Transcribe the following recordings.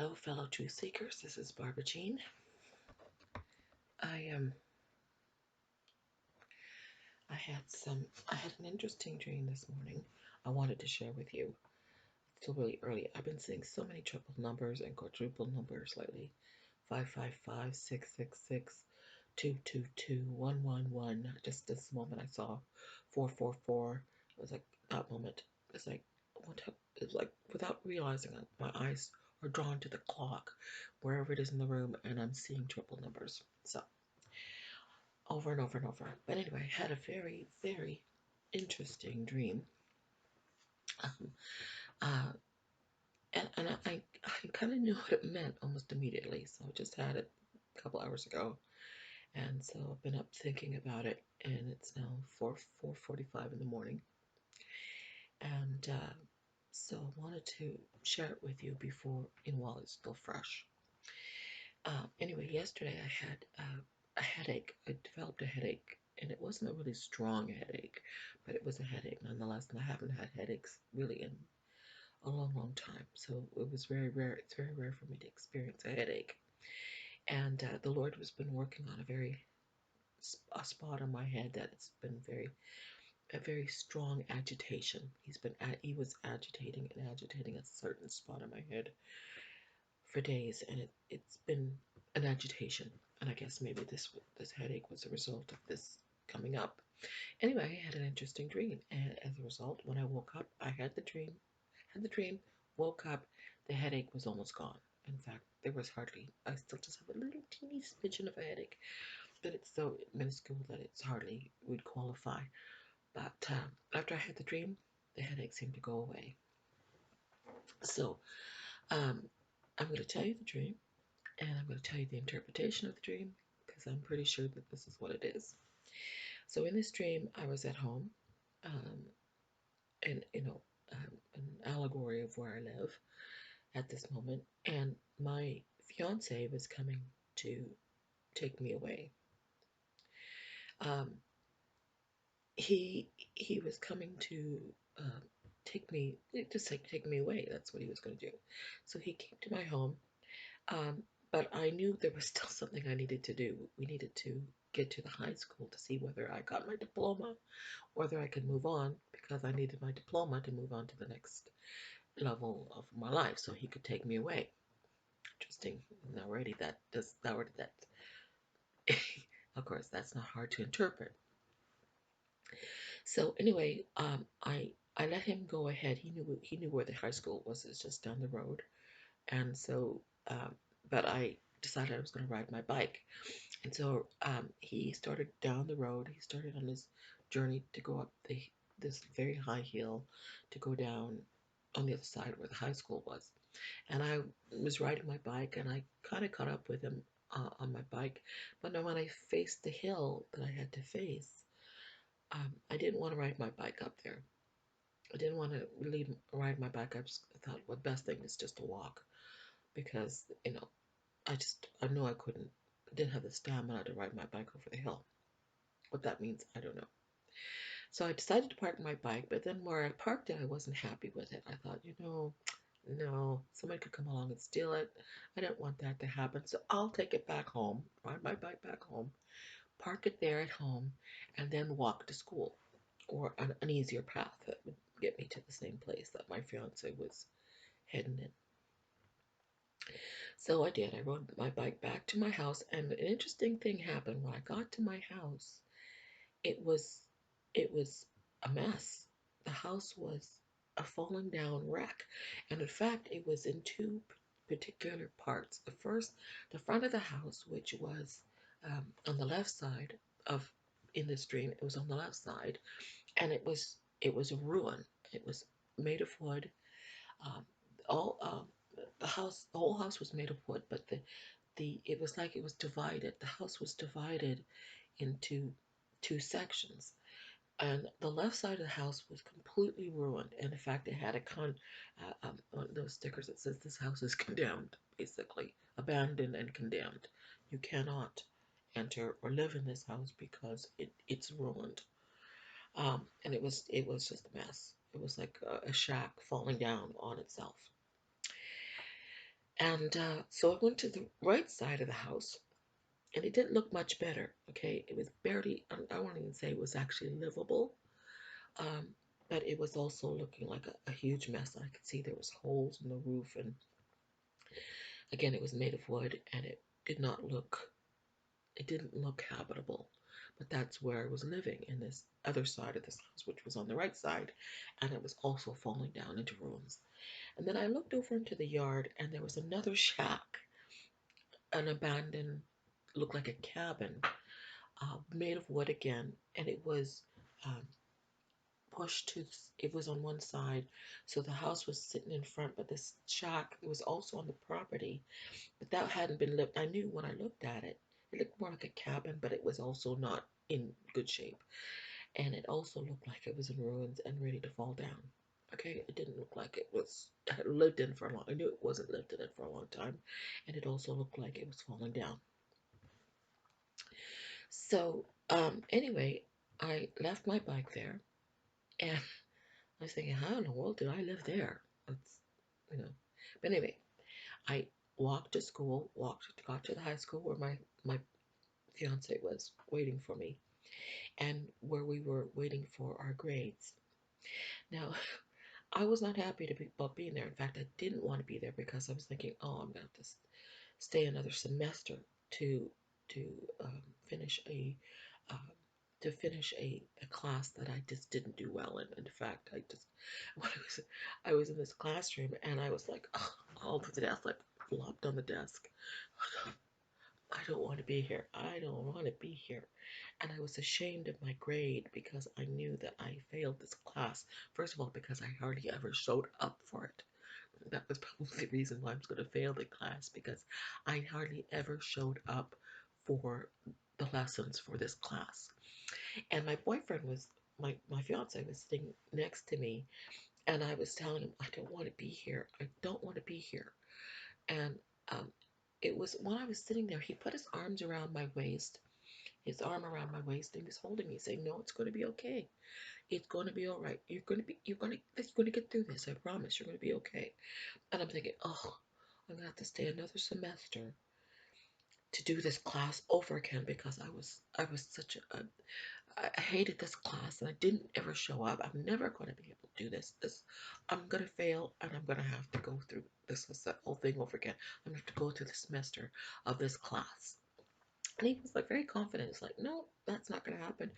Hello, fellow truth seekers. This is Barbara Jean. I I had an interesting dream this morning. I wanted to share with you. It's still really early. I've been seeing so many triple numbers and quadruple numbers lately. 555, 666, 222, 111. Just this moment I saw 444. It was like that moment. It's like it was like without realizing it, my eyes are drawn to the clock wherever it is in the room, and I'm seeing triple numbers. So over and over and over. But anyway, I had a very, very interesting dream. Um, uh, and I kind of knew what it meant almost immediately. So I just had it a couple hours ago. And so I've been up thinking about it, and it's now 4:45 in the morning. And so I wanted to share it with you before, and while it's still fresh. Anyway, yesterday I had a headache. I developed a headache, and it wasn't a really strong headache, but it was a headache nonetheless. And I haven't had headaches really in a long, long time. So it was very rare. It's very rare for me to experience a headache. And the Lord has been working on a spot on my head that it's been a very strong agitation. He was agitating a certain spot on my head for days, and it's been an agitation. And I guess maybe this headache was a result of this coming up. Anyway, I had an interesting dream, and as a result, when I woke up, I had the dream, woke up, the headache was almost gone. In fact, there was hardly. I still just have a little teeny smidgen of a headache, but it's so minuscule that it's hardly would qualify. But after I had the dream, the headache seemed to go away. So um, I'm going to tell you the dream, and I'm going to tell you the interpretation of the dream because I'm pretty sure that this is what it is. So in this dream, I was at home, um, and an allegory of where I live at this moment, and my fiance was coming to take me away. Um, he was coming to uh, take me away. That's what he was going to do. So he came to my home. Um, but I knew there was still something I needed to do. We needed to get to the high school to see whether I got my diploma, whether I could move on, because I needed my diploma to move on to the next level of my life so he could take me away. Interesting. Already that, of course, that's not hard to interpret. So anyway, I let him go ahead. He knew where the high school was. It's just down the road. And so, but I decided I was going to ride my bike. And so he started down the road. He started on his journey to go up this very high hill to go down on the other side where the high school was. And I was riding my bike, and I kind of caught up with him on my bike. But then when I faced the hill that I had to face, I didn't want to ride my bike up there. I didn't want to really ride my bike. I just thought, well, the best thing is just to walk because, I knew I couldn't, didn't have the stamina to ride my bike over the hill. What that means, I don't know. So I decided to park my bike, but then where I parked it, I wasn't happy with it. I thought, no, somebody could come along and steal it. I don't want that to happen. So I'll take it back home, ride my bike back home, park it there at home, and then walk to school or an easier path that would get me to the same place that my fiance was heading in. So I did. I rode my bike back to my house, and an interesting thing happened. When I got to my house, it was it was a mess. The house was a falling down wreck, and in fact, it was in two particular parts. The front of the house, which was on the left side of in this dream, it was on the left side, and it was a ruin. It was made of wood. Um, all the whole house was made of wood, but the it was like it was divided. The house was divided into two sections, and the left side of the house was completely ruined. And in fact, it had one of those stickers that says this house is condemned, basically abandoned and condemned. You cannot enter or live in this house because it's ruined. And it was just a mess. It was like a shack falling down on itself. And so I went to the right side of the house, and it didn't look much better. Okay, it was barely, I won't even say it was actually livable, um, but it was also looking like a huge mess. I could see there was holes in the roof, and again, it was made of wood, and did not look, it didn't look habitable. But that's where I was living, in this other side of this house, which was on the right side, and it was also falling down into ruins. And then I looked over into the yard, and there was another shack, an abandoned, looked like a cabin, made of wood again, and it was um, pushed to, it was on one side, so the house was sitting in front, but this shack was also on the property, but that hadn't been lived. I knew when I looked at it, it looked more like a cabin, but it was also not in good shape, and it also looked like it was in ruins and ready to fall down. Okay, it didn't look like it was had lived in for a long. I knew it wasn't lived in it for a long time, and it also looked like it was falling down. So, anyway, I left my bike there, and I was thinking, how in the world did I live there? It's, you know. But anyway, I walked to school, got to the high school where my fiance was waiting for me, and where we were waiting for our grades. Now, I was not happy about being there. In fact, I didn't want to be there because I was thinking, oh, I'm going to have to stay another semester to to um, finish a um, a class that I just didn't do well in. In fact, I just when I was in this classroom, and I was like, oh, all to the death, like flopped on the desk. I don't want to be here. I don't want to be here. And I was ashamed of my grade because I knew that I failed this class. First of all, because I hardly ever showed up for it. That was probably the reason why I was going to fail the class, because I hardly ever showed up for the lessons for this class. And my boyfriend was, my fiance was sitting next to me, and I was telling him, I don't want to be here. I don't want to be here. And um, it was when I was sitting there, he put his arms around my waist, his arm around my waist, and he was holding me, saying, no, it's going to be okay. It's going to be all right. You're going to get through this. I promise you're going to be okay. And I'm thinking, oh, I'm going to have to stay another semester to do this class over again, because I was such a, I hated this class, and I didn't ever show up. I'm never going to be able to do this. I'm going to fail, and I'm going to have to go through this whole thing over again. I'm going to have to go through the semester of this class. And he was like very confident. It's like, no, that's not going to happen.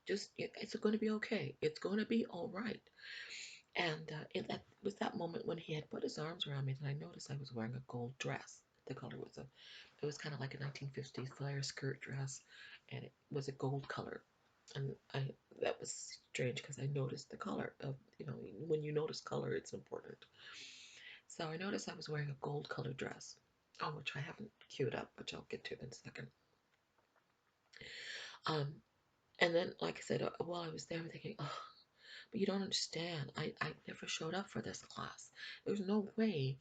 Just, it's going to be okay. It's going to be all right. And it was that moment when he had put his arms around me that I noticed I was wearing a gold dress. The color was it was kind of like a 1950s flare skirt dress, and it was a gold color. And that was strange because I noticed the color of, when you notice color, it's important. So I noticed I was wearing a gold colored dress, oh, which I haven't queued up, which I'll get to in a second. Um, and then, like I said, while I was there, I'm thinking, oh, but you don't understand. I never showed up for this class. There's no way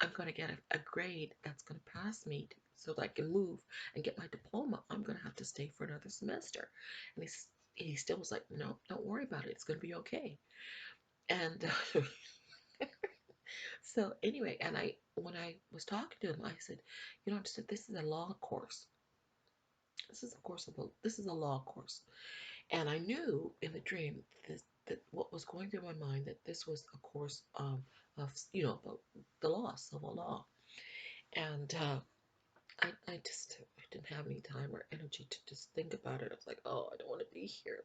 I'm going to get a grade that's going to pass me so that I can move and get my diploma. I'm going to have to stay for another semester. And he still was like, no, don't worry about it. It's going to be okay. And so anyway, and when I was talking to him, I said, you know, this is a law course. This is a law course. And I knew in the dream that what was going through my mind, that this was a course of about the law, civil law. And I didn't have any time or energy to just think about it. I was like, oh, I don't want to be here.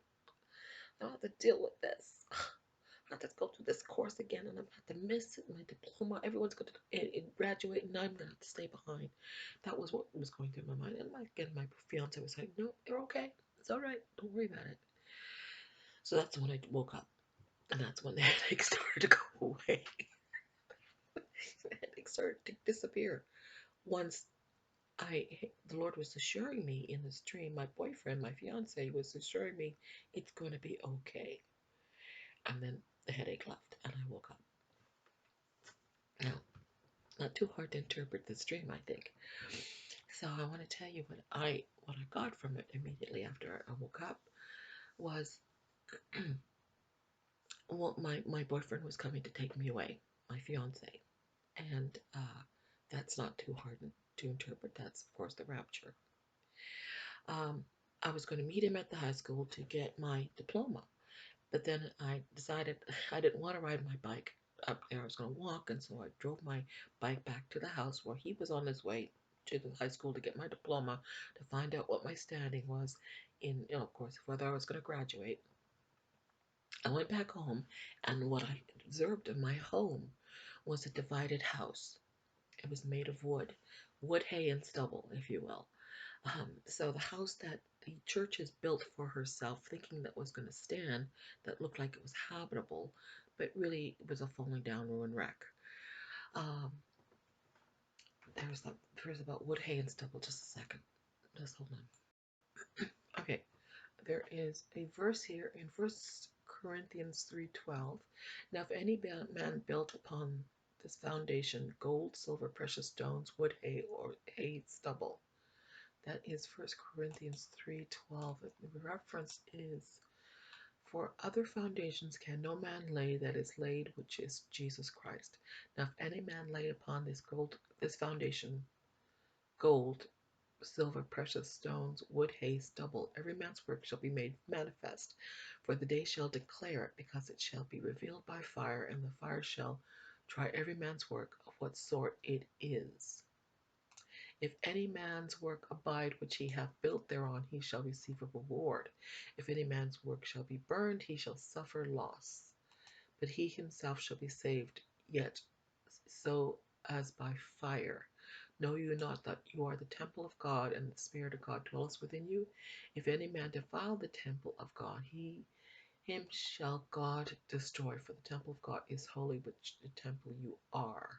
I don't have to deal with this. I have to go through this course again, and I'm going to have to miss it, my diploma. Everyone's going to graduate, and I'm going to have to stay behind. That was what was going through my mind. And again, my fiance was like, no, you're okay. It's all right. Don't worry about it. So that's when I woke up. And that's when the headache started to go away. The headache started to disappear. Once the Lord was assuring me in this dream, my boyfriend, my fiance, was assuring me it's going to be okay. And then the headache left, and I woke up. Now, not too hard to interpret this dream, I think. So I want to tell you what I got from it immediately after I woke up was, well, my boyfriend was coming to take me away, my fiance. And That's not too hard to interpret. That's, of course, the rapture. Um, I was going to meet him at the high school to get my diploma, but then I decided I didn't want to ride my bike up there. I was going to walk, and so I drove my bike back to the house where he was on his way to the high school to get my diploma to find out what my standing was in, of course, whether I was going to graduate. I went back home, and what I observed in my home was a divided house. It was made of wood, hay, and stubble, if you will. So the house that the church has built for herself, thinking that was going to stand, that looked like it was habitable, but really it was a falling down ruin wreck. Um, there's about wood, hay, and stubble. Just a second. Just hold on. Okay, there is a verse here in First Corinthians 3:12. Now, if any man built upon this foundation gold, silver, precious stones, wood, hay, or hay, stubble. That is First Corinthians 3:12. The reference is, for other foundations can no man lay that is laid, which is Jesus Christ. Now, if any man lay upon this foundation, gold, silver, precious stones, wood, hay, stubble, every man's work shall be made manifest. For the day shall declare it, because it shall be revealed by fire, and the fire shall try every man's work of what sort it is. If any man's work abide which he hath built thereon, he shall receive a reward. If any man's work shall be burned, he shall suffer loss. But he himself shall be saved, yet so as by fire. Know you not that you are the temple of God, and the Spirit of God dwelleth within you? If any man defile the temple of God, him shall God destroy, for the temple of God is holy, which the temple you are.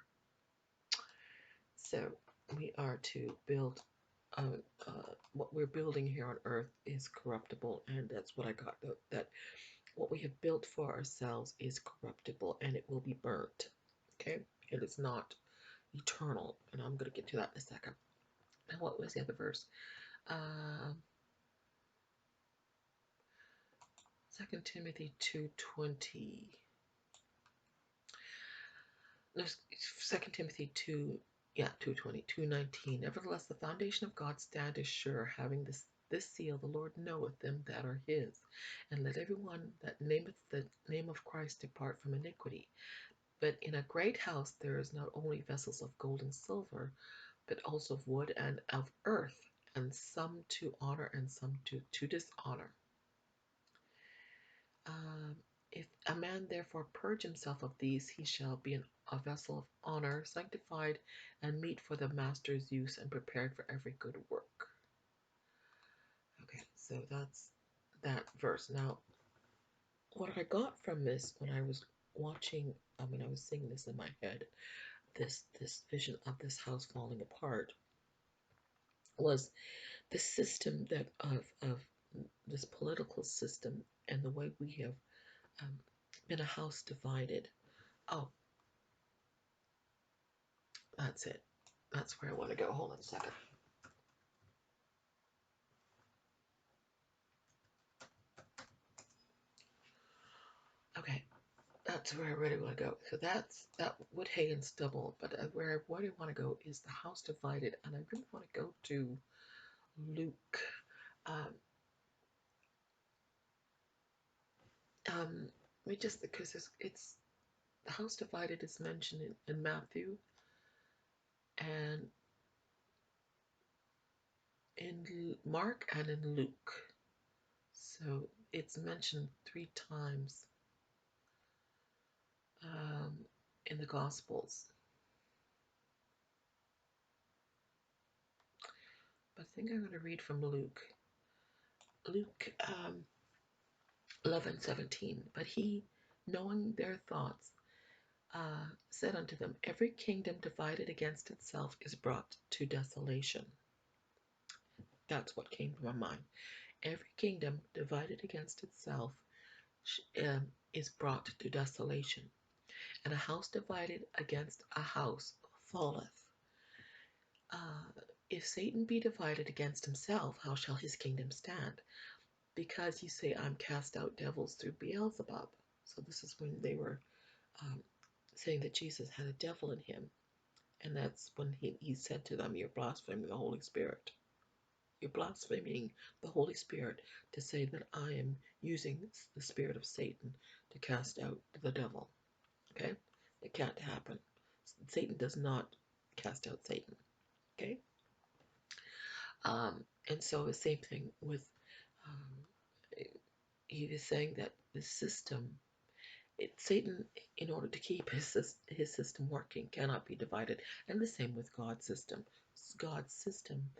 So we are to build what we're building here on earth is corruptible, and that's what I got, that what we have built for ourselves is corruptible and it will be burnt. Okay, it is not eternal, and I'm going to get to that in a second. And what was the other verse? 2 Timothy 2:20. No, 2 Timothy 2, yeah, 2:20, 2:19. Nevertheless, the foundation of God standeth sure, having this seal, the Lord knoweth them that are his. And let everyone that nameth the name of Christ depart from iniquity. But in a great house there is not only vessels of gold and silver, but also of wood and of earth, and some to honor and some to dishonor. Um, if a man therefore purge himself of these, he shall be a vessel of honor, sanctified and meet for the master's use, and prepared for every good work. Okay, so that's that verse. Now, what I got from this when I was watching, I was seeing this in my head, this vision of this house falling apart, was the system that of this political system and the way we have um, been a house divided. Oh, that's it. That's where I want to go. Hold on a second. Okay, that's where I really want to go. So that's that wood, hay, and stubble. But where I want to go is the house divided, and I really want to go to Luke. Um, um, just because it's the house divided is mentioned in Matthew and in Mark and in Luke. So it's mentioned 3 times in the Gospels. But I think I'm going to read from Luke. Luke 11:17. But he, knowing their thoughts, said unto them, every kingdom divided against itself is brought to desolation. That's what came to my mind. Every kingdom divided against itself is brought to desolation, and a house divided against a house falleth. If Satan be divided against himself, how shall his kingdom stand? Because you say, I'm cast out devils through Beelzebub. So this is when they were saying that Jesus had a devil in him. And that's when he said to them, "You're blaspheming the Holy Spirit. You're blaspheming the Holy Spirit to say that I am using the spirit of Satan to cast out the devil." Okay? It can't happen. Satan does not cast out Satan. Okay? And so the same thing with, um, he was saying that the system, Satan, in order to keep his system working, cannot be divided. And the same with God's system. God's system,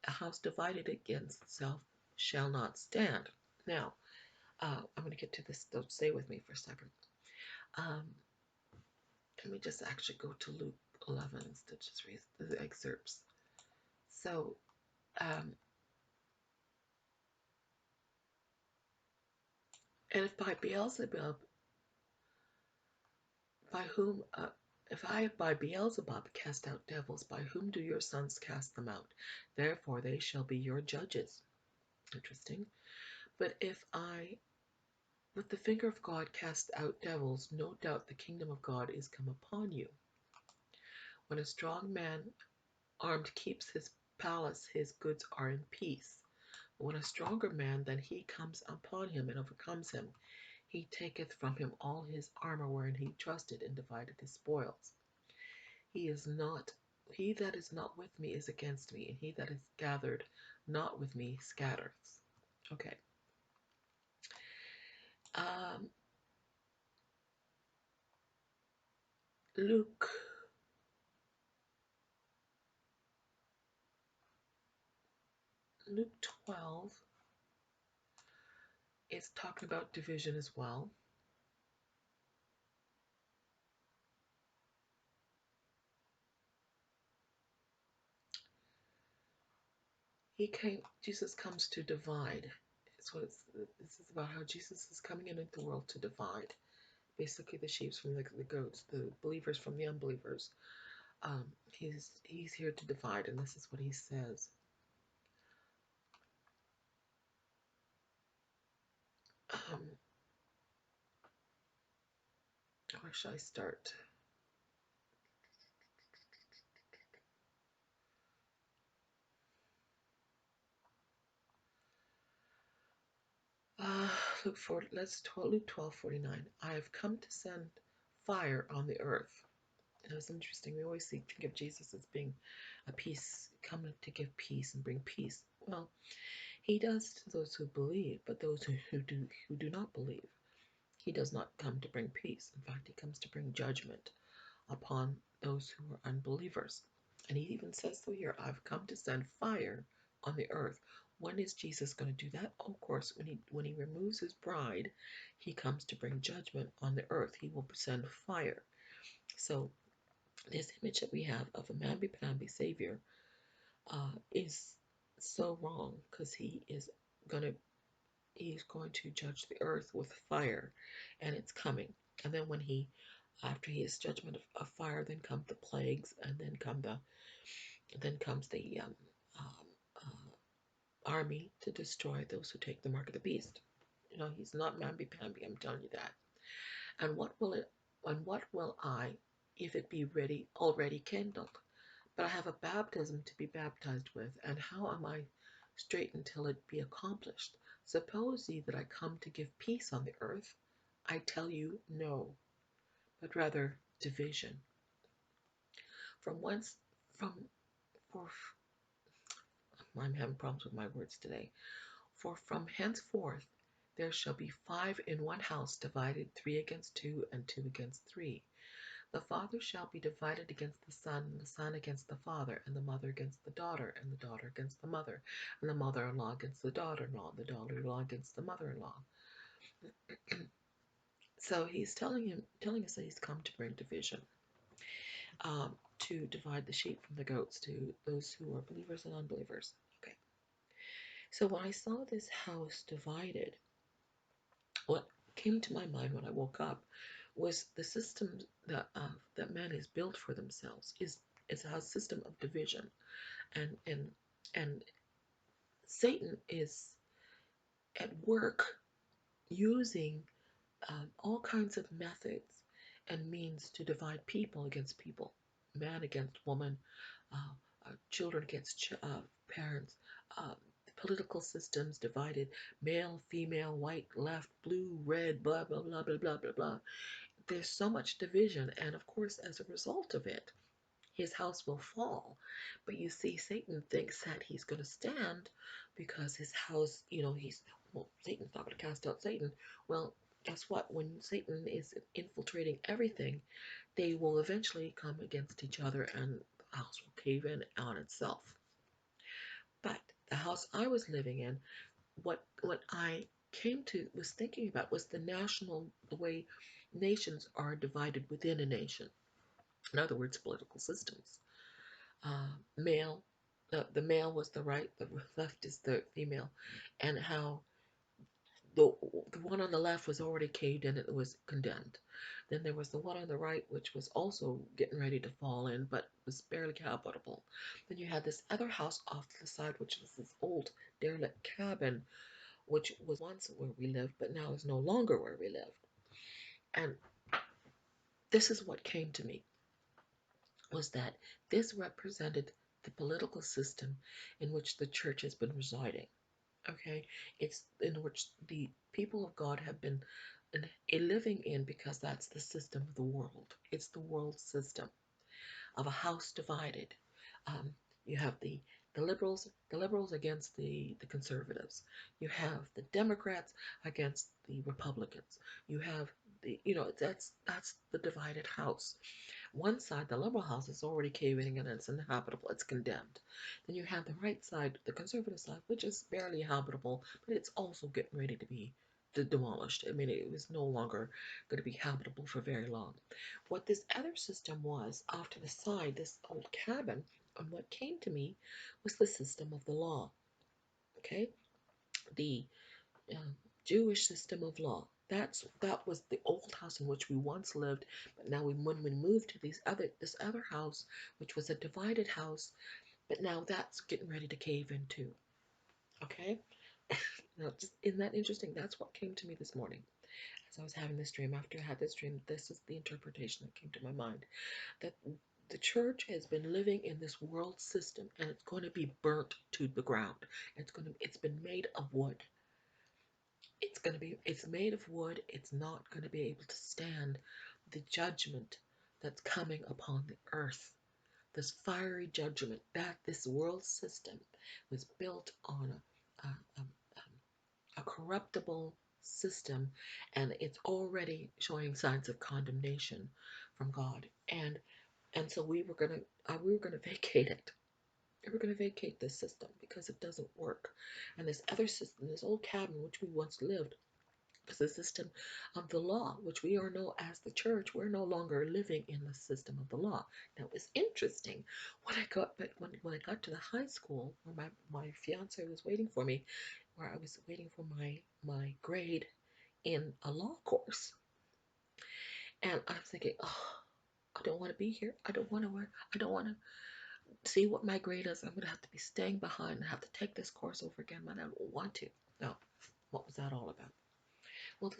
a house divided against itself shall not stand. Now, I'm going to get to this. Don't stay with me for a second. Um, Let me just actually go to Luke 11 to just read the excerpts. So, um, and if by Beelzebub, by whom, if I by Beelzebub cast out devils, by whom do your sons cast them out? Therefore they shall be your judges. Interesting. But if I with the finger of God cast out devils, no doubt the kingdom of God is come upon you. When a strong man armed keeps his palace, his goods are in peace. But when a stronger man than he comes upon him and overcomes him, he taketh from him all his armor wherein he trusted, and divided his spoils. He that is not with me is against me, and he that is gathered not with me scatters. Okay. Um, Luke, Luke 12 is talking about division as well. Jesus comes to divide. This is about how Jesus is coming into the world to divide. Basically, the sheep from the goats, the believers from the unbelievers. He's here to divide, and this is what he says. Where should I start? Uh, Luke 12:49. I have come to send fire on the earth. And it's interesting. We always think of Jesus as being a peace, coming to give peace and bring peace. Well, he does to those who believe, but those who do not believe, he does not come to bring peace. In fact, he comes to bring judgment upon those who are unbelievers. And he even says so here, I've come to send fire on the earth. When is Jesus going to do that? Oh, of course, when he removes his bride, he comes to bring judgment on the earth. He will send fire. So this image that we have of a mamby-pamby savior is so wrong, because he's going to judge the earth with fire, and it's coming. And then after his judgment of fire, then come the plagues, and then comes the army to destroy those who take the mark of the beast. He's not mamby-pamby, I'm telling you that. And what will I, if it be already kindled? But I have a baptism to be baptized with, and how am I straitened till it be accomplished? Suppose ye that I come to give peace on the earth? I tell you, no, but rather division. From whence, from, for, I'm having problems with my words today. For from henceforth there shall be 5 in one house, divided 3 against 2, and 2 against 3. The father shall be divided against the son, and the son against the father, and the mother against the daughter, and the daughter against the mother, and the mother-in-law against the daughter-in-law, and the daughter-in-law against the mother-in-law. So he's telling us that he's come to bring division, to divide the sheep from the goats, to those who are believers and unbelievers. Okay. So when I saw this house divided, what came to my mind when I woke up was the system that man has built for themselves is a system of division, and Satan is at work using all kinds of methods and means to divide people against people, man against woman, uh, children against parents, uh, political systems divided, male, female, white, left, blue, red, blah, blah, blah, blah, blah, blah, blah. There's so much division, and of course, as a result of it, his house will fall. But you see, Satan thinks that he's going to stand because his house, well, Satan's not going to cast out Satan. Well, guess what? When Satan is infiltrating everything, they will eventually come against each other and the house will cave in on itself. But the house I was living in, what I came to was thinking about was the way nations are divided within a nation. In other words, political systems. Male, the male was the right, the left is the female, and how the the one on the left was already caved in, it was condemned. Then there was the one on the right, which was also getting ready to fall in, but was barely habitable. Then you had this other house off to the side, which was this old derelict cabin, which was once where we lived, but now is no longer where we live. And this is what came to me was that this represented the political system in which the church has been residing. Okay, it's in which the people of God have been living in because that's the system of the world. It's the world system of a house divided. Um, you have the liberals against the conservatives. You have the Democrats against the Republicans. You have that's the divided house. One side, the liberal house, is already caving in and it's inhabitable, it's condemned. Then you have the right side, the conservative side, which is barely habitable, but it's also getting ready to be demolished. I mean, it was no longer going to be habitable for very long. What this other system was, off to the side, this old cabin, and what came to me was the system of the law. Okay? The um, Jewish system of law. That was the old house in which we once lived, but now when we moved to this other house, which was a divided house, but now that's getting ready to cave in too. Okay, now just isn't that interesting? That's what came to me this morning as I was having this dream. After I had this dream, this is the interpretation that came to my mind, that the church has been living in this world system and it's going to be burnt to the ground. It's been made of wood. It's made of wood. It's not going to be able to stand the judgment that's coming upon the earth. This fiery judgment that this world system was built on a corruptible system, and it's already showing signs of condemnation from God. And so we were gonna vacate it. We were gonna vacate this system because it doesn't work. And this other system, this old cabin which we once lived, is the system of the law, which we are no as the church, we're no longer living in the system of the law. Now it was interesting when I got to the high school where my fiance was waiting for me, where I was waiting for my grade in a law course. And I'm thinking, oh, I don't want to be here. I don't want to see what my grade is. I'm gonna have to be staying behind and have to take this course over again, but I don't want to. No. What was that all about? Well,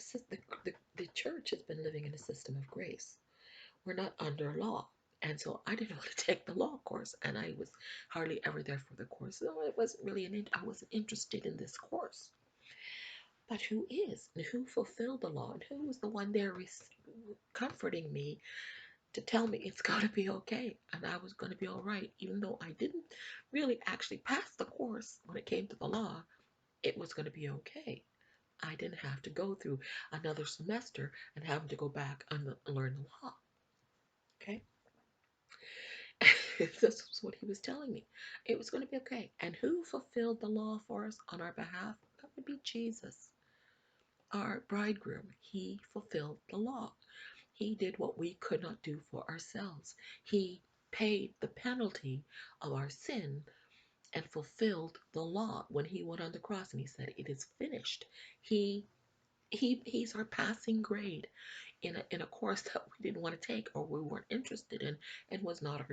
the church has been living in a system of grace. We're not under law. And so I didn't want to take the law course, and I was hardly ever there for the course. So it wasn't really I wasn't interested in this course. But who is, and who fulfilled the law, and who was the one there comforting me to tell me it's going to be okay, and I was going to be all right, even though I didn't really actually pass the course when it came to the law, it was going to be okay. I didn't have to go through another semester and having to go back and learn the law. Okay? This was what he was telling me. It was going to be okay. And who fulfilled the law for us on our behalf? That would be Jesus, our bridegroom. He fulfilled the law. He did what we could not do for ourselves. He paid the penalty of our sin and fulfilled the law when he went on the cross and he said, "It is finished." He he's our passing grade in a course that we didn't want to take or we weren't interested in and was not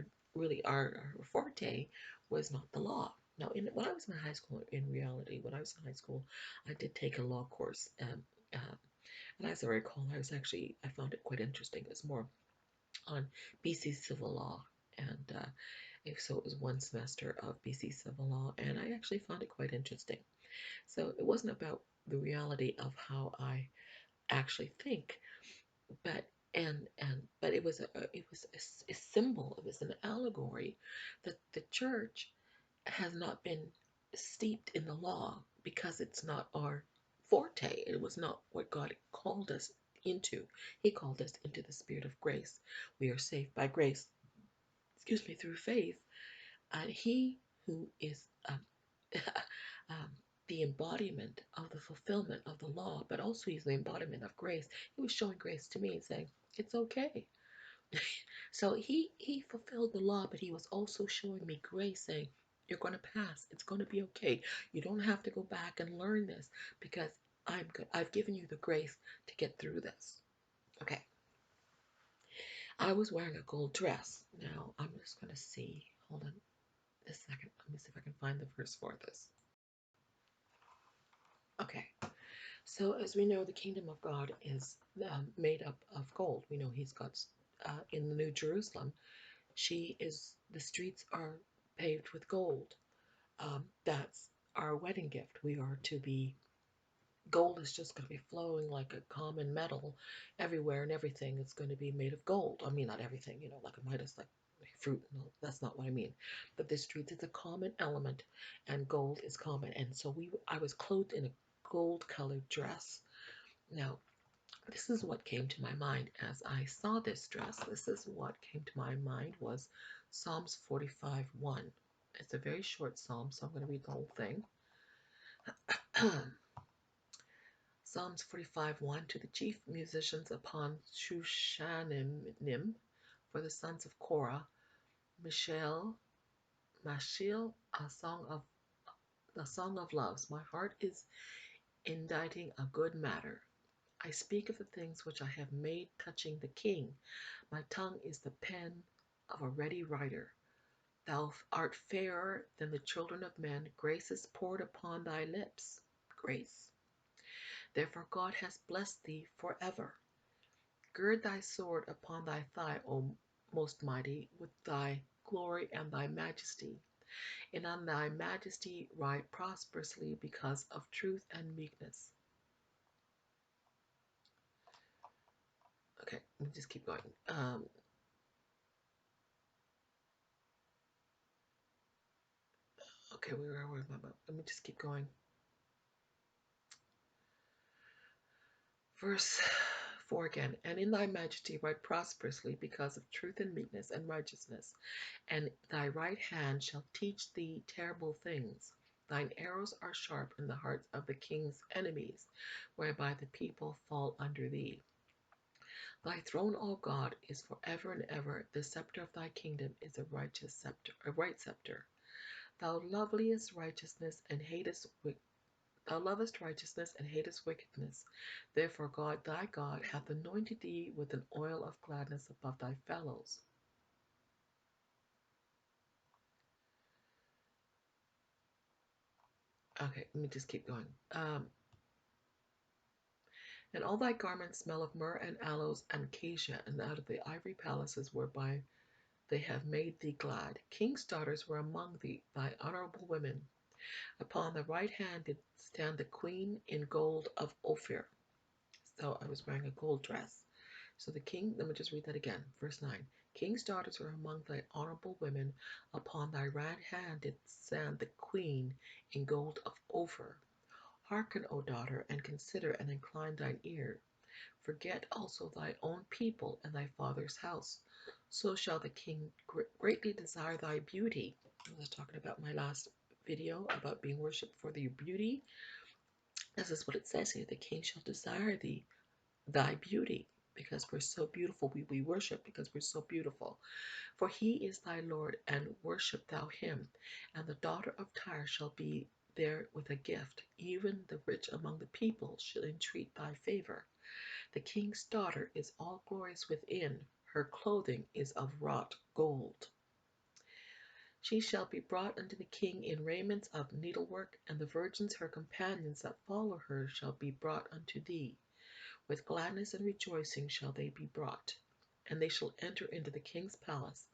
our forte, was not the law. Now, when I was in high school, in reality, when I was in high school, I did take a law course. And as I recall, I found it quite interesting. It was more on BC civil law. And so it was one semester of BC Civil Law, and I actually found it quite interesting. So it wasn't about the reality of how I actually think, but but it was a symbol. It was an allegory that the church has not been steeped in the law because it's not our forte. It was not what God called us into. He called us into the spirit of grace. We are saved by grace, excuse me, through faith. And He who is um, the embodiment of the fulfillment of the law, but also He's the embodiment of grace. He was showing grace to me and saying, it's okay. So he fulfilled the law, but he was also showing me grace, saying, you're going to pass. It's going to be okay. You don't have to go back and learn this because I'm good. I've given you the grace to get through this. Okay. I was wearing a gold dress. Now I'm just going to see. Hold on a second. Let me see if I can find the verse for this. Okay. So as we know, the kingdom of God is made up of gold. We know He's got in the New Jerusalem. The streets are paved with gold. That's our wedding gift. We are to be, gold is just going to be flowing like a common metal everywhere, and everything is going to be made of gold. I mean, not everything, like a Midas, like fruit. No, that's not what I mean. But the streets is a common element, and gold is common. And so I was clothed in a gold colored dress. Now, this is what came to my mind as I saw this dress. This is what came to my mind was Psalms 45:1. It's a very short psalm, so I'm going to read the whole thing. Psalms 45:1, to the chief musicians upon Shushanim, for the sons of Korah, Mashil, a song of loves. My heart is inditing a good matter. I speak of the things which I have made touching the king. My tongue is the pen of a ready writer. Thou art fairer than the children of men. Grace is poured upon thy lips. Grace. Therefore God has blessed thee forever. Gird thy sword upon thy thigh, O most mighty, with thy glory and thy majesty. And on thy majesty ride prosperously because of truth and meekness. Okay, let me just keep going. Okay, where am I? Let me just keep going. Verse 4 again. And in thy majesty ride prosperously because of truth and meekness and righteousness. And thy right hand shall teach thee terrible things. Thine arrows are sharp in the hearts of the king's enemies, whereby the people fall under thee. Thy throne, O God, is forever and ever. The scepter of thy kingdom is a righteous scepter, a right scepter. Thou loveliest righteousness and hatest Thou lovest righteousness and hatest wickedness. Therefore God thy God hath anointed thee with an oil of gladness above thy fellows. Okay, let me just keep going. And all thy garments smell of myrrh and aloes and acacia, and out of the ivory palaces whereby they have made thee glad. King's daughters were among thee, thy honorable women. Upon the right hand did stand the queen in gold of Ophir. So I was wearing a gold dress. So the king, let me just read that again. Verse 9. King's daughters were among thy honorable women. Upon thy right hand did stand the queen in gold of Ophir. Hearken, O daughter, and consider and incline thine ear. Forget also thy own people and thy father's house. So shall the king greatly desire thy beauty. I was talking about my last video about being worshipped for your beauty. This is what it says here. The king shall desire thy beauty, because we're so beautiful. We worship because we're so beautiful. For he is thy Lord, and worship thou him. And the daughter of Tyre shall be there with a gift. Even the rich among the people shall entreat thy favor. The king's daughter is all glorious within. Her clothing is of wrought gold. She shall be brought unto the king in raiments of needlework, and the virgins her companions that follow her shall be brought unto thee. With gladness and rejoicing shall they be brought, and they shall enter into the king's palace.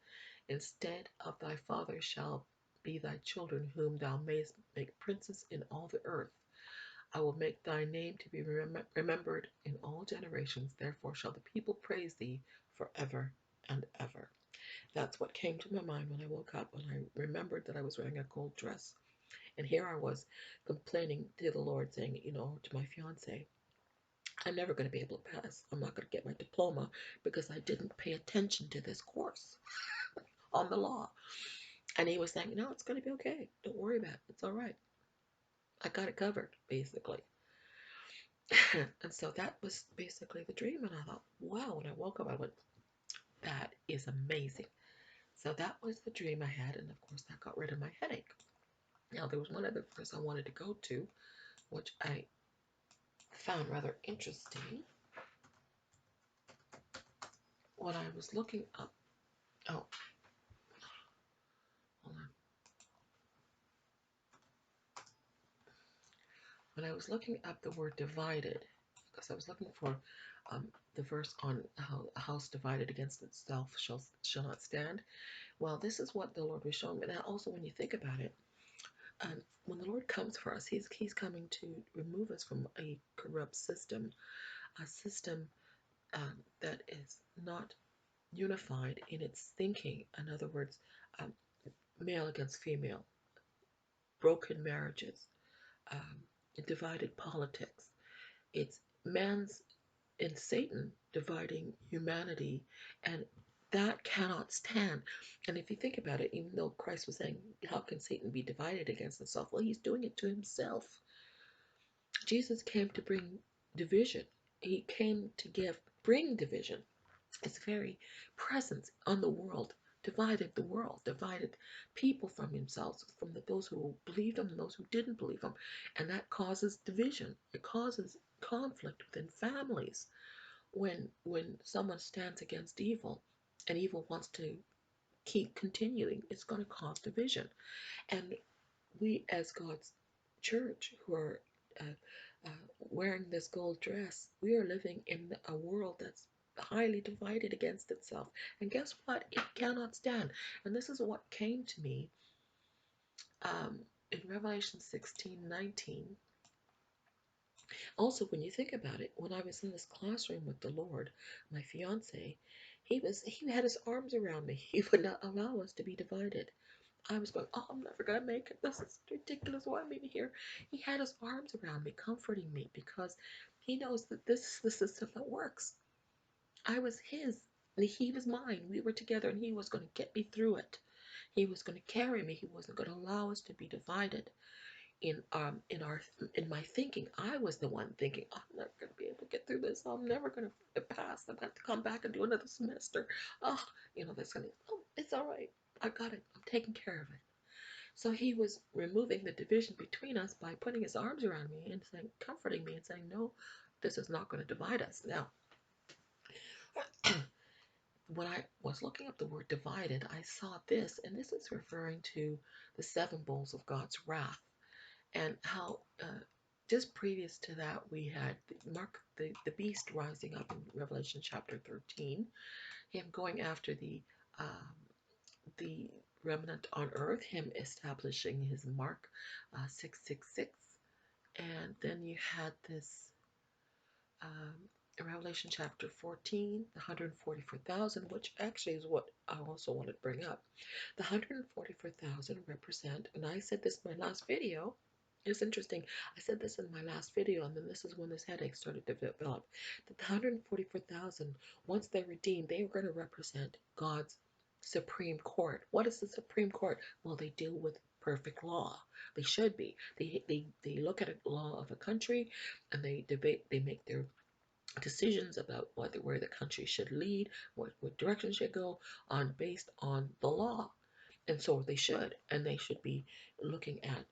Instead of thy father shall be thy children, whom thou mayest make princes in all the earth. I will make thy name to be remembered in all generations. Therefore shall the people praise thee forever and ever. That's what came to my mind when I woke up, when I remembered that I was wearing a gold dress. And here I was complaining to the Lord, saying, to my fiance, I'm never going to be able to pass. I'm not going to get my diploma because I didn't pay attention to this course on the law. And he was saying, no, it's going to be okay. Don't worry about it. It's all right. I got it covered, basically. And so that was basically the dream. And I thought, wow, when I woke up, I went, that is amazing. So that was the dream I had. And of course, that got rid of my headache. Now, there was one other verse I wanted to go to, which I found rather interesting when I was looking up. Oh, hold on. When I was looking up the word divided, because I was looking for the verse on how a house divided against itself shall not stand. Well, this is what the Lord was showing me. Now, also, when you think about it, when the Lord comes for us, He's coming to remove us from a corrupt system, a system that is not unified in its thinking. In other words, um, male against female, broken marriages, um, divided politics. It's man's and Satan dividing humanity, and that cannot stand. And if you think about it, even though Christ was saying, how can Satan be divided against himself? Well, he's doing it to himself. Jesus came to bring division. He came to bring division. His very presence on the world divided the world, divided people from themselves, from those who believed him and those who didn't believe him. And that causes division. It causes conflict within families. When someone stands against evil and evil wants to keep continuing, it's going to cause division. And we, as God's church, who are uh, wearing this gold dress, we are living in a world that's highly divided against itself. And guess what? It cannot stand. And this is what came to me in Revelation 16:19. Also, when you think about it, when I was in this classroom with the Lord, my fiance, he had his arms around me. He would not allow us to be divided. I was going, oh, I'm never gonna make it. This is ridiculous. Why am I here? He had his arms around me, comforting me, because he knows that this is the system that works. I was his, and he was mine. We were together, and he was going to get me through it. He was going to carry me. He wasn't going to allow us to be divided in my thinking. I was the one thinking, I'm never going to be able to get through this. I'm never going to pass. I'm going to come back and do another semester. Oh, that's going to, oh, it's all right. I got it. I'm taking care of it. So he was removing the division between us by putting his arms around me and saying, comforting me and saying, no, this is not going to divide us. Now, when I was looking up the word divided, I saw this, and this is referring to the seven bowls of God's wrath, and how just previous to that we had the beast rising up in Revelation chapter 13, him going after the remnant on earth, him establishing his mark 666, and then you had this in Revelation chapter 14, the 144,000, which actually is what I also wanted to bring up. The 144,000 represent, and I said this in my last video, it's interesting, I said this in my last video, and then this is when this headache started to develop, that the 144,000, once they're redeemed, they are going to represent God's Supreme Court. What is the Supreme Court? Well, they deal with perfect law. They should be. They look at a law of a country, and they debate, they make their decisions about where the country should lead, what direction should go on based on the law. And so they should, and they should be looking at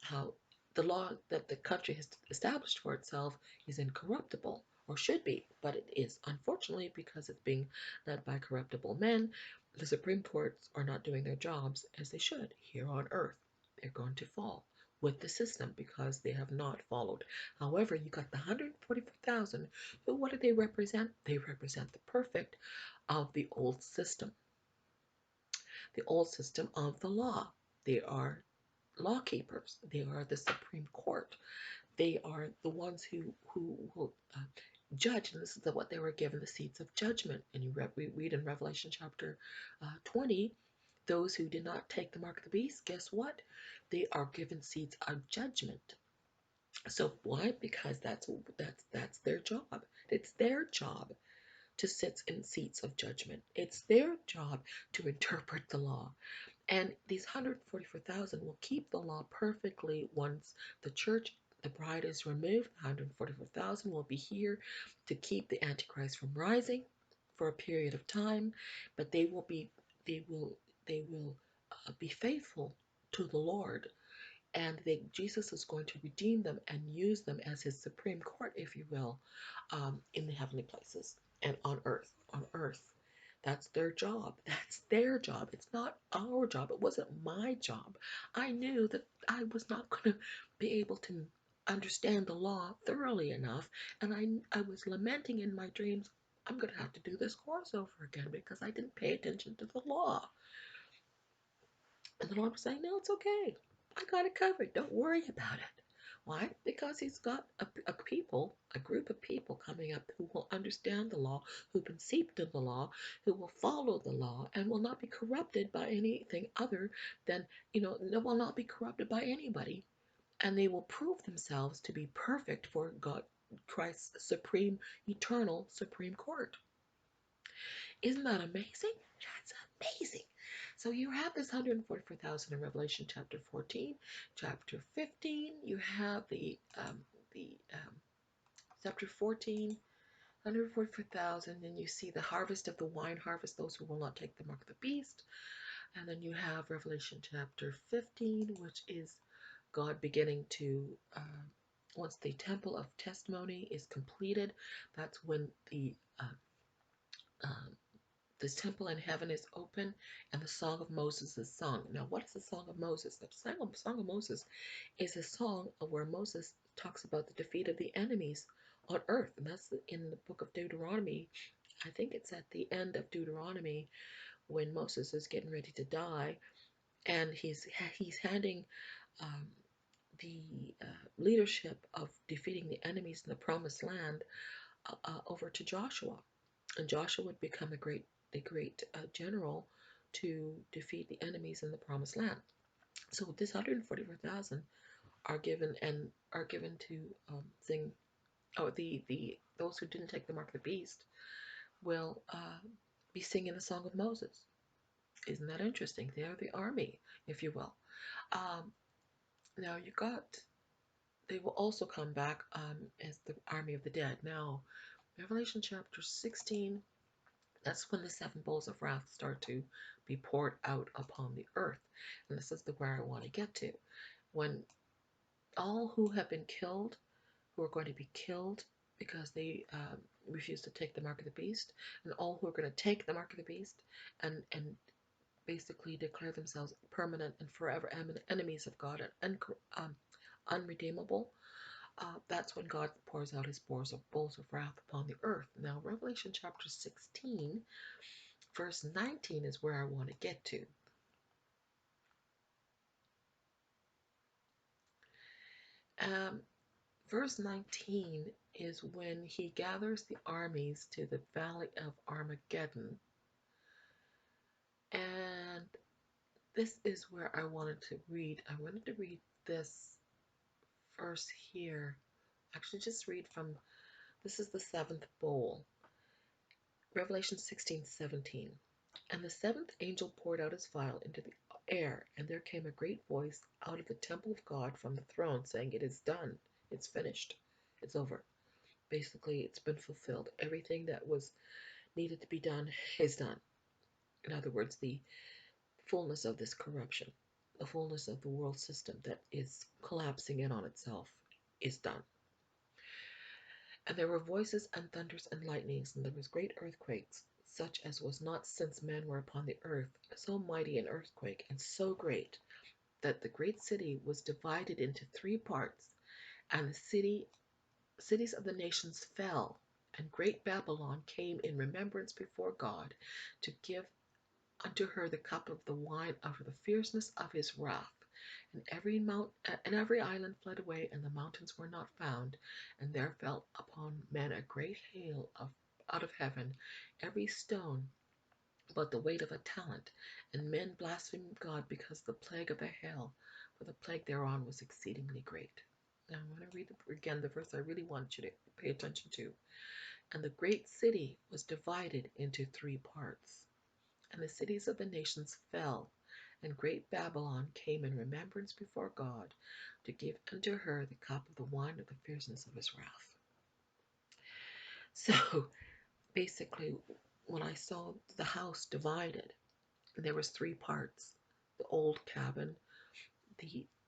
how the law that the country has established for itself is incorruptible, or should be, but it is, unfortunately, because it's being led by corruptible men. The Supreme Courts are not doing their jobs as they should here on earth. They're going to fall with the system because they have not followed. However, you got the 144,000, who, what do they represent? They represent the perfect of the old system. the old system of the law. They are law keepers. They are the Supreme Court. They are the ones who will judge, and this is what they were given, the seats of judgment. And we read in Revelation chapter 20, those who did not take the mark of the beast, guess what? They are given seats of judgment. So why? Because that's their job. It's their job to sit in seats of judgment. It's their job to interpret the law. And these 144,000 will keep the law perfectly once the church, the bride, is removed. 144,000 will be here to keep the Antichrist from rising for a period of time, but they will, they will be faithful to the Lord, and Jesus is going to redeem them and use them as his supreme court, if you will, in the heavenly places and on earth. On earth, that's their job. That's their job. It's not our job. It wasn't my job. I knew that I was not going to be able to understand the law thoroughly enough, and I was lamenting in my dreams, I'm going to have to do this course over again because I didn't pay attention to the law. And the Lord was saying, no, it's okay. I got it covered. Don't worry about it. Why? Because he's got a group of people coming up who will understand the law, who've been steeped in the law, who will follow the law and will not be corrupted by anything other than, they will not be corrupted by anybody. And they will prove themselves to be perfect for God, Christ's supreme, eternal Supreme Court. Isn't that amazing? That's amazing. So you have this 144,000 in Revelation chapter 14, chapter 15. You have the chapter 14, 144,000. Then you see the harvest of the wine harvest, those who will not take the mark of the beast. And then you have Revelation chapter 15, which is God beginning to, once the temple of testimony is completed, that's when um, this temple in heaven is open and the song of Moses is sung. Now, what is the song of Moses? The song of Moses is a song where Moses talks about the defeat of the enemies on earth. And that's in the book of Deuteronomy. I think it's at the end of Deuteronomy when Moses is getting ready to die, and he's handing um, the leadership of defeating the enemies in the promised land over to Joshua. And Joshua would become the great general to defeat the enemies in the promised land. So this 144,000 are given to sing. Oh, the those who didn't take the mark of the beast will be singing the song of Moses. Isn't that interesting? They are the army, if you will. Um, Now you got. They will also come back as the army of the dead. Now, Revelation chapter 16. That's when the seven bowls of wrath start to be poured out upon the earth. And this is where I want to get to. When all who have been killed, who are going to be killed because they refuse to take the mark of the beast, and all who are going to take the mark of the beast and basically declare themselves permanent and forever enemies of God and unredeemable, that's when God pours out his bowls of wrath upon the earth. Now, Revelation chapter 16, verse 19 is where I want to get to. Um, Verse 19 is when he gathers the armies to the valley of Armageddon. And this is where I wanted to read. I wanted to read this verse here. Actually, just read from, this is the seventh bowl. Revelation 16:17. And the seventh angel poured out his vial into the air, and there came a great voice out of the temple of God from the throne, saying, "It is done. It's finished. It's over." Basically, it's been fulfilled. Everything that was needed to be done is done. In other words, the fullness of this corruption, the fullness of the world system that is collapsing in on itself is done. And there were voices and thunders and lightnings, and there was great earthquakes, such as was not since men were upon the earth, so mighty an earthquake, and so great, that the great city was divided into three parts, and the cities of the nations fell, and great Babylon came in remembrance before God to give unto her the cup of the wine of the fierceness of his wrath. And every island fled away, and the mountains were not found. And there fell upon men a great hail out of heaven, every stone about the weight of a talent. And men blasphemed God because of the plague of the hail, for the plague thereon was exceedingly great. Now I'm going to read again the verse I really want you to pay attention to. And the great city was divided into three parts, and the cities of the nations fell, and great Babylon came in remembrance before God, to give unto her the cup of the wine of the fierceness of his wrath. So basically, when I saw the house divided, there was three parts: the old cabin,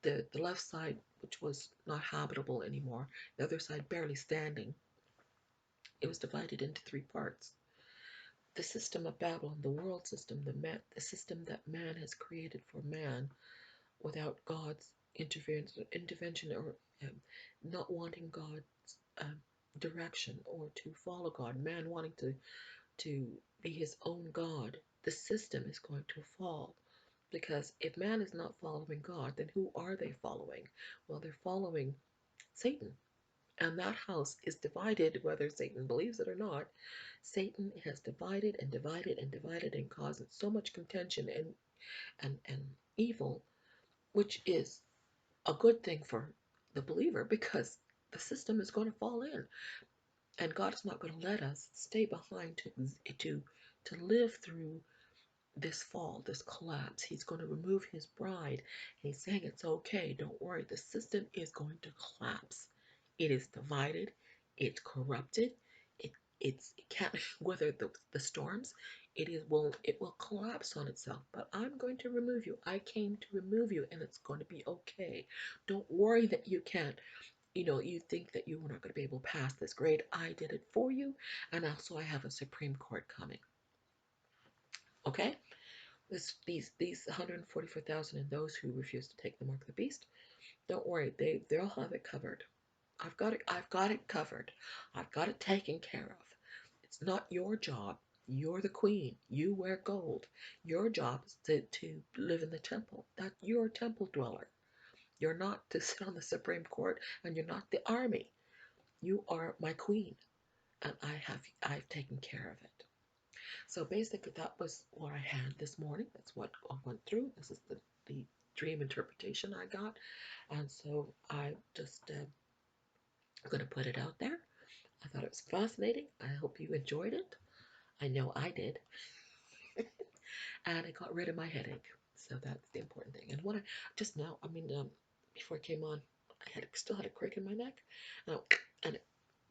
the left side, which was not habitable anymore, the other side barely standing. It was divided into three parts. The system of Babylon, the world system, the system that man has created for man, without God's intervention, or not wanting God's um, direction, or to follow God, man wanting to be his own God, the system is going to fall. Because if man is not following God, then who are they following? Well, they're following Satan. And that house is divided, whether Satan believes it or not. Satan has divided and divided and divided, and caused so much contention and evil, which is a good thing for the believer, because the system is going to fall in, and God is not going to let us stay behind to live through this fall, this collapse. He's going to remove his bride. And he's saying it's okay. Don't worry. The system is going to collapse. It is divided. It's corrupted. It can't weather the storms. It will collapse on itself. But I'm going to remove you. I came to remove you, and it's going to be okay. Don't worry that you can't. You think that you were not going to be able to pass this grade. I did it for you, and also I have a Supreme Court coming. Okay? These 144,000 and those who refuse to take the mark of the beast, don't worry, they'll have it covered. I've got it covered. I've got it taken care of. It's not your job. You're the queen. You wear gold. Your job is to live in the temple. That you're a temple dweller. You're not to sit on the Supreme Court, and you're not the army. You are my queen, and I've taken care of it. So basically, that was what I had this morning. That's what I went through. This is the dream interpretation I got. And so I just going to put it out there. I thought it was fascinating. I hope you enjoyed it. I know I did. And it got rid of my headache. So that's the important thing. And what I just now, before I came on, still had a crick in my neck. And it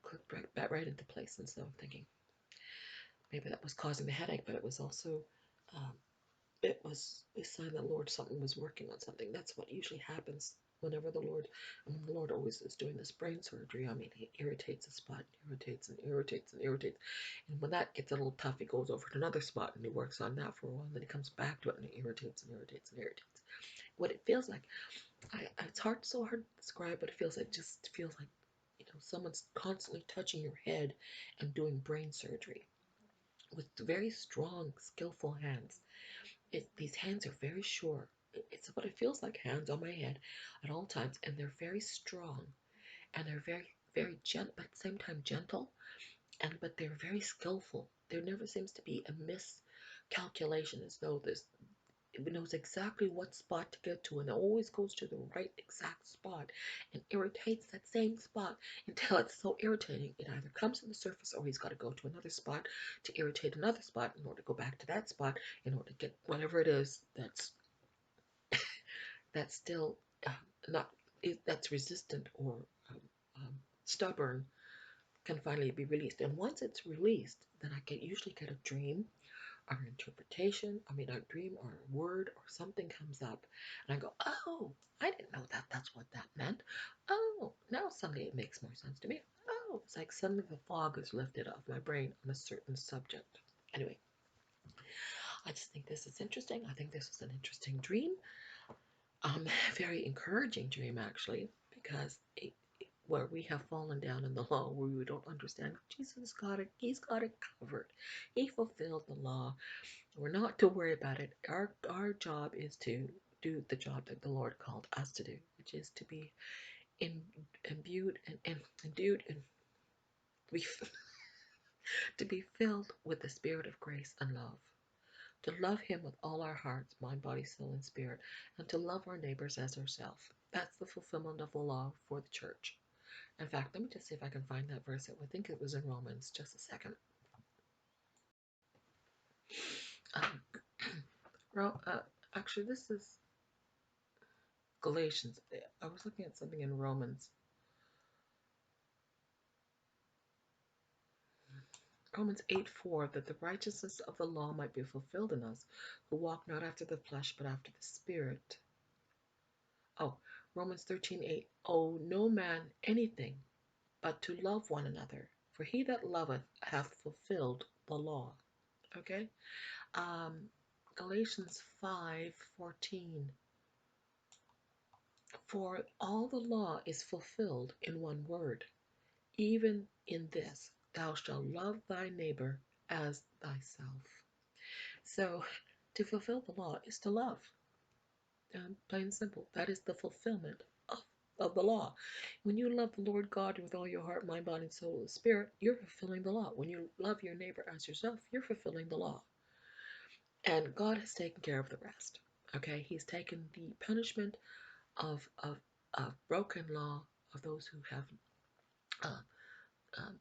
clicked right into place. And so I'm thinking maybe that was causing the headache, but it was also um, it was a sign that Lord something was working on something. That's what usually happens whenever the Lord always is doing this brain surgery. He irritates a spot, irritates and irritates and irritates. And when that gets a little tough, he goes over to another spot and he works on that for a while, and then he comes back to it and it irritates and irritates and irritates. What it feels like, so hard to describe, but just feels like, someone's constantly touching your head and doing brain surgery with very strong, skillful hands. These hands are very sure. It's what it feels like, hands on my head at all times, and they're very strong, and they're very, very gentle, but at the same time gentle, but they're very skillful. There never seems to be a miscalculation, as though it knows exactly what spot to get to, and it always goes to the right exact spot and irritates that same spot until it's so irritating it either comes to the surface, or he's got to go to another spot to irritate another spot in order to go back to that spot in order to get whatever it is that's still uh, not that's resistant or um, um, stubborn, can finally be released. And once it's released, then I usually get a dream or an interpretation. A dream or a word or something comes up, and I go, "Oh, I didn't know that. That's what that meant. Oh, now suddenly it makes more sense to me. Oh, it's like suddenly the fog is lifted off my brain on a certain subject." Anyway, I just think this is interesting. I think this is an interesting dream. Very encouraging dream, actually, because where we have fallen down in the law, where we don't understand. Jesus got it. He's got it covered. He fulfilled the law. We're not to worry about it. Our job is to do the job that the Lord called us to do, which is to be in, imbued and endued and be, to be filled with the spirit of grace and love. To love Him with all our hearts, mind, body, soul, and spirit, and to love our neighbors as ourselves. That's the fulfillment of the law for the church. In fact, let me just see if I can find that verse. I think it was in Romans. Just a second. Um, actually, this is Galatians. I was looking at something in Romans. Romans 8:4, that the righteousness of the law might be fulfilled in us, who walk not after the flesh, but after the Spirit. Oh, Romans 13:8, owe no man anything but to love one another, for he that loveth hath fulfilled the law. Okay? Galatians 5:14, for all the law is fulfilled in one word, even in this, thou shalt love thy neighbor as thyself. So, to fulfill the law is to love. Plain and simple. That is the fulfillment of the law. When you love the Lord God with all your heart, mind, body, soul, and spirit, you're fulfilling the law. When you love your neighbor as yourself, you're fulfilling the law. And God has taken care of the rest. Okay? He's taken the punishment of broken law, of those who have, uh, um,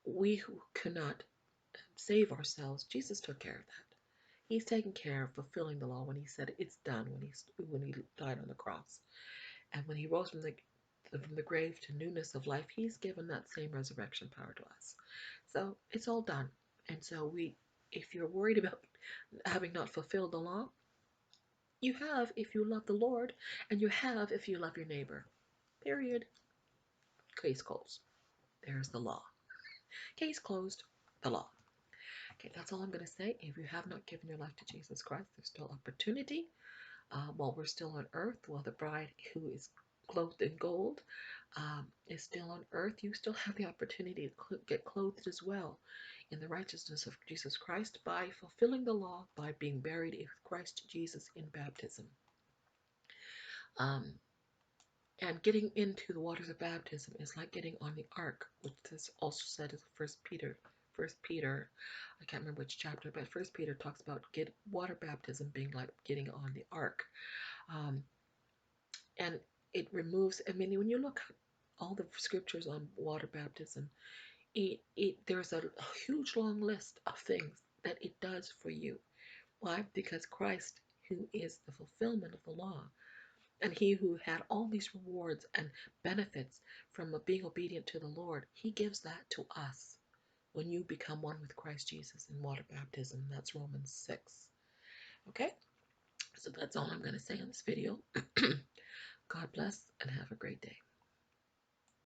we who cannot save ourselves. Jesus took care of that. He's taken care of fulfilling the law when he said it's done, when he died on the cross. And when he rose from the grave to newness of life, he's given that same resurrection power to us. So it's all done. And so if you're worried about having not fulfilled the law, you have if you love the Lord, and you have if you love your neighbor. Period. Case closed. There's the law. Case closed. The law. Okay, that's all I'm going to say. If you have not given your life to Jesus Christ, there's still opportunity. While we're still on earth, while the bride who is clothed in gold is still on earth, you still have the opportunity to get clothed as well in the righteousness of Jesus Christ by fulfilling the law, by being buried with Christ Jesus in baptism. Um, and getting into the waters of baptism is like getting on the ark, which is also said in First Peter. I can't remember which chapter, but First Peter talks about water baptism being like getting on the ark. Um, and it removes, I mean, when you look at all the scriptures on water baptism, there's a huge long list of things that it does for you. Why? Because Christ, who is the fulfillment of the law, and he who had all these rewards and benefits from being obedient to the Lord, he gives that to us when you become one with Christ Jesus in water baptism. That's Romans 6. Okay? So that's all I'm going to say on this video. God bless and have a great day.